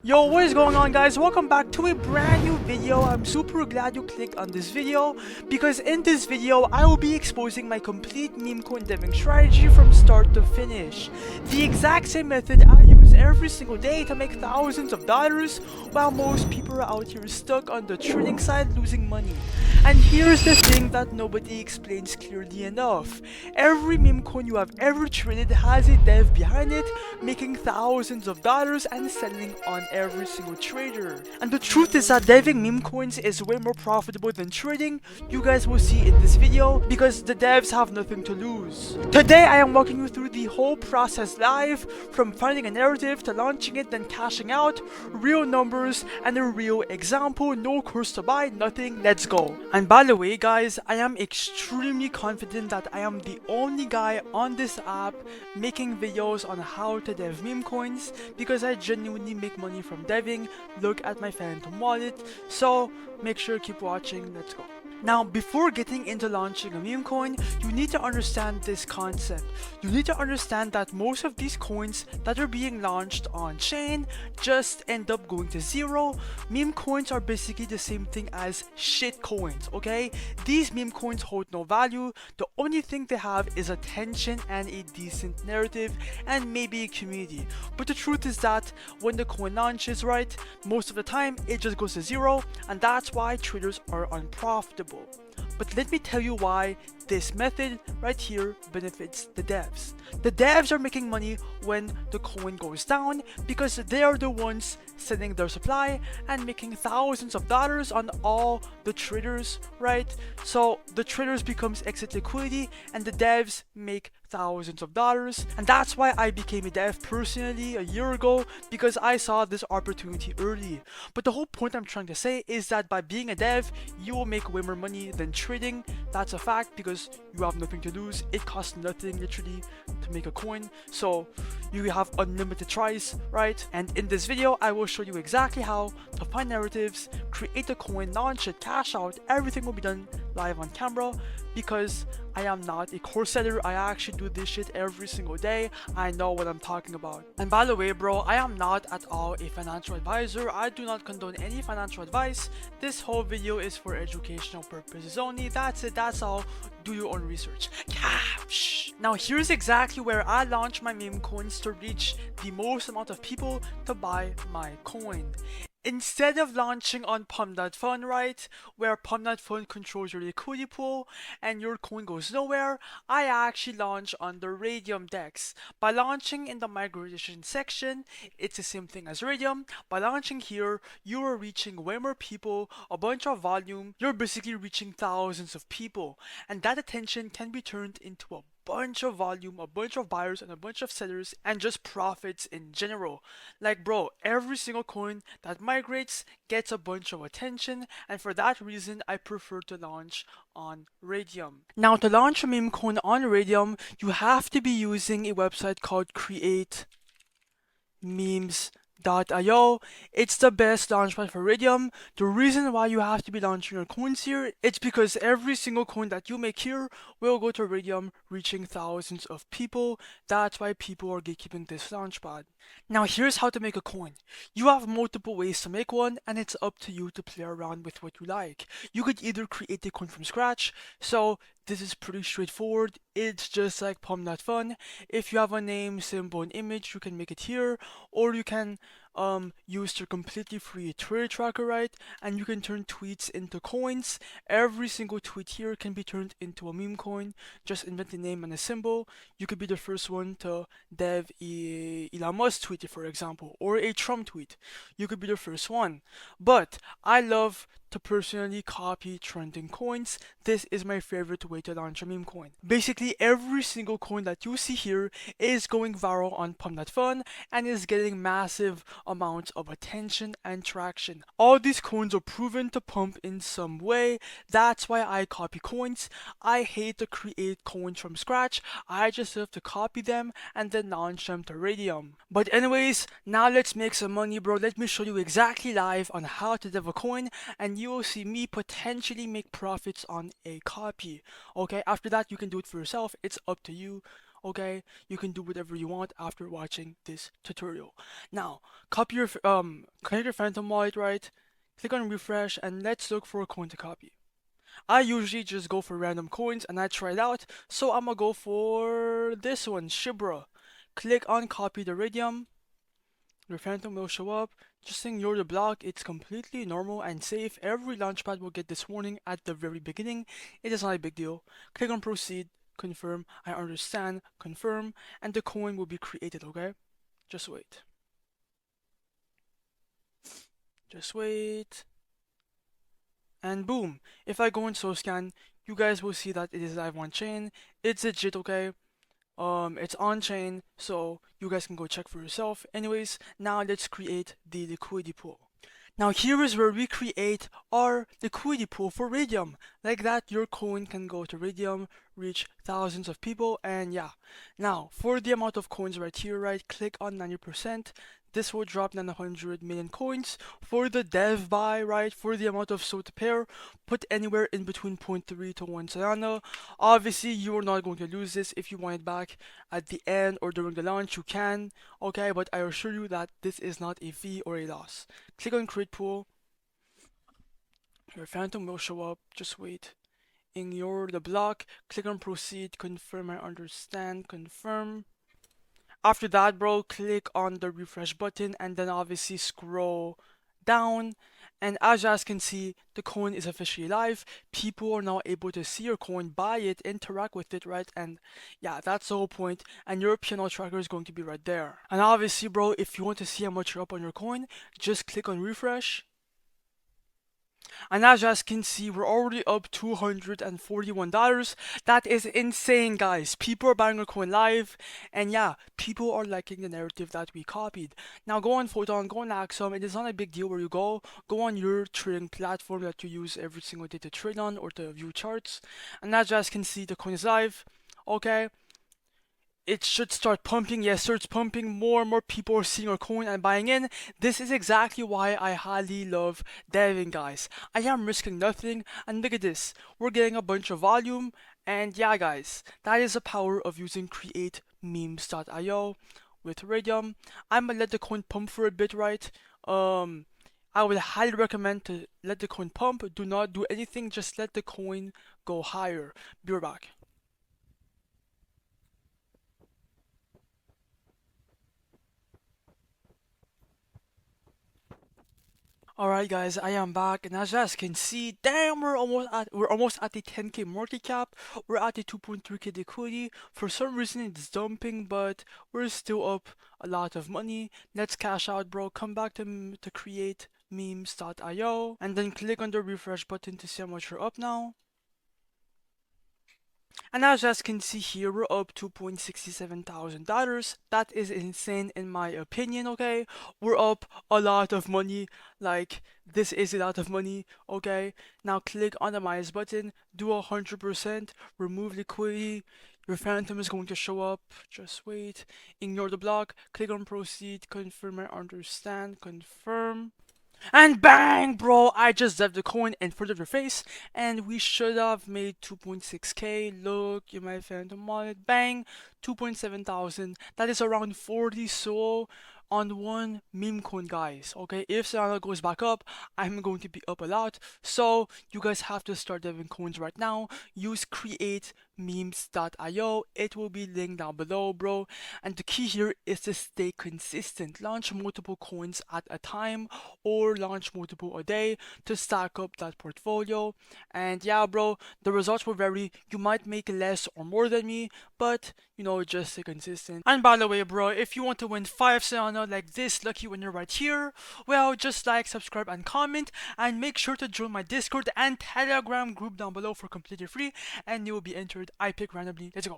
Yo, what is going on, guys? Welcome back to a brand new video. I'm super glad you clicked on this video because in this video I will be exposing my complete meme coin deving strategy from start to finish. The exact same method I use every single day to make thousands of dollars while most people are out here stuck on the trading side losing money. And here's the thing that nobody explains clearly enough. Every meme coin you have ever traded has a dev behind it making thousands of dollars and selling on every single trader. And the truth is that deving meme coins is way more profitable than trading. You guys will see in this video because the devs have nothing to lose. Today I am walking you through the whole process live, from finding a narrative to launching it then cashing out, real numbers and a real example, no course to buy, nothing, let's go. And by the way guys, I am extremely confident that I am the only guy on this app making videos on how to dev meme coins because I genuinely make money from deving. Look at my Phantom wallet, so make sure to keep watching, let's go. Now, before getting into launching a meme coin, you need to understand this concept. You need to understand that most of these coins that are being launched on chain just end up going to zero. Meme coins are basically the same thing as shit coins, okay? These meme coins hold no value. The only thing they have is attention and a decent narrative and maybe a community. But the truth is that when the coin launches, right, most of the time it just goes to zero, and that's why traders are unprofitable. But let me tell you why this method right here benefits the devs. The devs are making money when the coin goes down because they are the ones selling their supply and making thousands of dollars on all the traders, right? So the traders becomes exit liquidity and the devs make thousands of dollars. And that's why I became a dev personally a year ago, because I saw this opportunity early. But the whole point I'm trying to say is that by being a dev, you will make way more money than trading. That's a fact because you have nothing to lose. It costs nothing literally to make a coin, so you have unlimited tries, right? And in this video I will show you exactly how to find narratives, create a coin, launch it, cash out. Everything will be done live on camera because I am not a course setter. I actually do this shit every single day. I know what I'm talking about. And by the way, bro, I am not at all a financial advisor. I do not condone any financial advice. This whole video is for educational purposes only. That's it, that's all. Do your own research. Now here's exactly where I launch my meme coins to reach the most amount of people to buy my coin. Instead of launching on Pump.Fun, right, where Pump.Fun controls your liquidity pool and your coin goes nowhere, I actually launch on the Radium DEX. By launching in the migration section, it's the same thing as Radium. By launching here, you are reaching way more people, a bunch of volume. You're basically reaching thousands of people, and that attention can be turned into a bunch of volume, a bunch of buyers and a bunch of sellers, and just profits in general. Like bro, every single coin that migrates gets a bunch of attention, and for that reason I prefer to launch on Radium. Now to launch a meme coin on Radium, you have to be using a website called creatememes.io. It's the best launchpad for Radium. The reason why you have to be launching your coins here, it's because every single coin that you make here will go to Radium, reaching thousands of people. That's why people are gatekeeping this launchpad. Now here's how to make a coin. You have multiple ways to make one, and it's up to you to play around with what you like. You could either create a coin from scratch, so this is pretty straightforward. It's just like Pump.Fun. If you have a name, symbol, and image, you can make it here, or you can use your completely free Twitter tracker, right? And you can turn tweets into coins. Every single tweet here can be turned into a meme coin. Just invent a name and a symbol. You could be the first one to dev Elon Musk tweet, for example, or a Trump tweet. You could be the first one. But I love to personally copy trending coins. This is my favorite way to launch a meme coin. Basically, every single coin that you see here is going viral on Pump.Fun and is getting massive amounts of attention and traction. All these coins are proven to pump in some way. That's why I copy coins. I hate to create coins from scratch. I just have to copy them and then launch them to Radium. But anyways, now let's make some money, bro. Let me show you exactly live on how to dev a coin, and you will see me potentially make profits on a copy. Okay, after that you can do it for yourself. It's up to you. Okay, you can do whatever you want after watching this tutorial. Now, copy your connect your Phantom wallet, right? Click on refresh and let's look for a coin to copy. I usually just go for random coins and I try it out, so I'm gonna go for this one, Shibra. Click on copy the radium. Your Phantom will show up. Just ignore the block, it's completely normal and safe. Every launchpad will get this warning at the very beginning. It is not a big deal. Click on proceed, confirm, I understand, confirm, and the coin will be created, okay? Just wait. Just wait. And boom. If I go in scan, you guys will see that it is live on chain. It's legit, okay? It's on chain, so you guys can go check for yourself. Anyways, now let's create the liquidity pool. Now here is where we create our liquidity pool for Radium. Like that, your coin can go to Radium, reach thousands of people, and yeah. Now, for the amount of coins right here, right, click on 90%. This will drop 900 million coins. For the dev buy, right, for the amount of SOTA pair, put anywhere in between 0.3 to 1 Solana. Obviously, you are not going to lose this. If you want it back at the end or during the launch, you can, okay, but I assure you that this is not a fee or a loss. Click on create pool. Your Phantom will show up. Just wait. Ignore the block. Click on proceed. Confirm, I understand. Confirm. After that, bro, click on the refresh button and then obviously scroll down. And as you guys can see, the coin is officially live. People are now able to see your coin, buy it, interact with it, right? And yeah, that's the whole point. And your P&L tracker is going to be right there. And obviously, bro, if you want to see how much you're up on your coin, just click on refresh. And as you guys can see, we're already up $241. That is insane, guys. People are buying our coin live, and yeah, people are liking the narrative that we copied. Now go on Photon, go on Axum. It is not a big deal where you go. Go on your trading platform that you use every single day to trade on or to view charts. And as you guys can see, the coin is live. Okay, it should start pumping. Yes, sir, it's pumping. More and more people are seeing our coin and buying in. This is exactly why I highly love deving, guys. I am risking nothing, and look at this. We're getting a bunch of volume, and yeah, guys, that is the power of using create memes.io with Radium. I'm gonna let the coin pump for a bit, right? I would highly recommend to let the coin pump. Do not do anything, just let the coin go higher. Be right back. Alright guys, I am back, and as you guys can see, damn, we're almost at the 10k market cap. We're at the 2.3k liquidity. For some reason it's dumping, but we're still up a lot of money. Let's cash out, bro. Come back to create memes.io and then click on the refresh button to see how much you're up now. And as you guys can see here, we're up $2.67 thousand. That is insane in my opinion, okay? We're up a lot of money. Like, this is a lot of money, okay? Now click on the minus button, do 100%, remove liquidity. Your Phantom is going to show up. Just wait. Ignore the block. Click on proceed. Confirm, I understand. Confirm. And bang, bro, I just zapped the coin in front of your face, and we should have made 2.6k. Look, you might Phantom wallet, bang, 2.7 thousand. That is around 40 SOL on one meme coin, guys. Okay, if Solana goes back up, I'm going to be up a lot. So you guys have to start deving coins right now. Use create memes.io. It will be linked down below, bro. And the key here is to stay consistent. Launch multiple coins at a time or launch multiple a day to stack up that portfolio. And yeah, bro, the results will vary. You might make less or more than me, but you know, just stay consistent. And by the way, bro, if you want to win 5 Solana like this lucky winner right here, well, just like, subscribe, and comment, and make sure to join my Discord and Telegram group down below for completely free, and you will be entered. I pick randomly. Let's go.